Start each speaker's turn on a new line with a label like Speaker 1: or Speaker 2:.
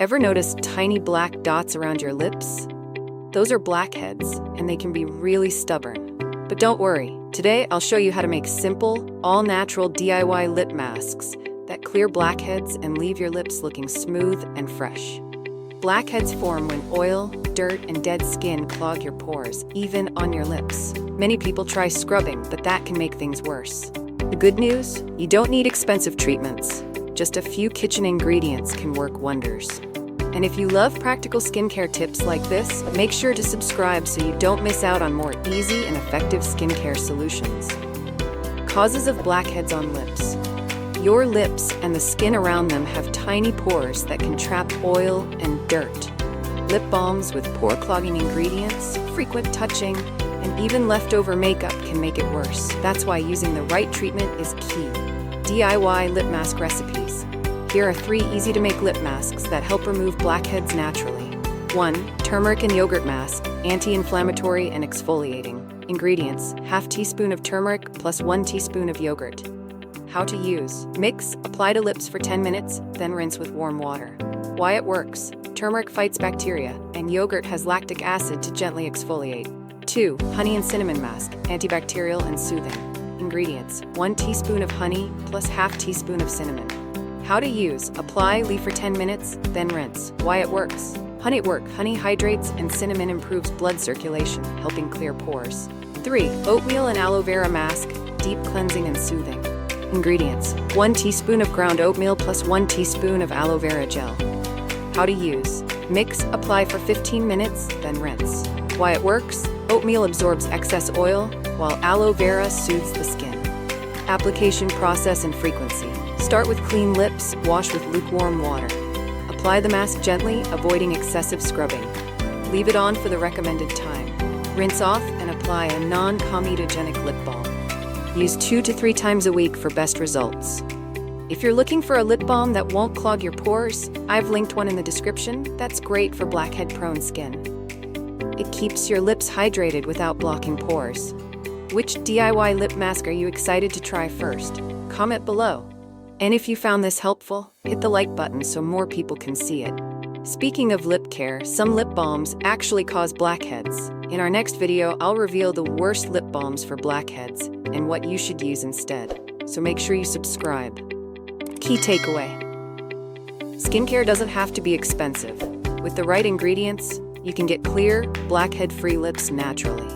Speaker 1: Ever notice tiny black dots around your lips? Those are blackheads, and they can be really stubborn. But don't worry, today I'll show you how to make simple, all-natural DIY lip masks that clear blackheads and leave your lips looking smooth and fresh. Blackheads form when oil, dirt, and dead skin clog your pores, even on your lips. Many people try scrubbing, but that can make things worse. The good news? You don't need expensive treatments. Just a few kitchen ingredients can work wonders. And if you love practical skincare tips like this, make sure to subscribe so you don't miss out on more easy and effective skincare solutions. Causes of blackheads on lips. Your lips and the skin around them have tiny pores that can trap oil and dirt. Lip balms with pore-clogging ingredients, frequent touching, and even leftover makeup can make it worse. That's why using the right treatment is key. DIY lip mask recipes. Here are 3 easy-to-make lip masks that help remove blackheads naturally. 1. Turmeric and yogurt mask, anti-inflammatory and exfoliating. Ingredients: ½ teaspoon of turmeric plus 1 teaspoon of yogurt. How to use: mix, apply to lips for 10 minutes, then rinse with warm water. Why it works: turmeric fights bacteria, and yogurt has lactic acid to gently exfoliate. 2. Honey and cinnamon mask, antibacterial and soothing. Ingredients: 1 teaspoon of honey plus ½ teaspoon of cinnamon. How to use: apply, leave for 10 minutes, then rinse. Why it works: honey hydrates and cinnamon improves blood circulation, helping clear pores. 3. Oatmeal and aloe vera mask, deep cleansing and soothing. Ingredients: 1 teaspoon of ground oatmeal plus 1 teaspoon of aloe vera gel. How to use: mix, apply for 15 minutes, then rinse. Why it works: oatmeal absorbs excess oil, while aloe vera soothes the skin. Application process and frequency. Start with clean lips, wash with lukewarm water. Apply the mask gently, avoiding excessive scrubbing. Leave it on for the recommended time. Rinse off and apply a non-comedogenic lip balm. Use 2 to 3 times a week for best results. If you're looking for a lip balm that won't clog your pores, I've linked one in the description that's great for blackhead-prone skin. It keeps your lips hydrated without blocking pores. Which DIY lip mask are you excited to try first? Comment below. And if you found this helpful, hit the like button so more people can see it. Speaking of lip care, some lip balms actually cause blackheads. In our next video, I'll reveal the worst lip balms for blackheads and what you should use instead. So make sure you subscribe. Key takeaway: skincare doesn't have to be expensive. With the right ingredients, you can get clear, blackhead-free lips naturally.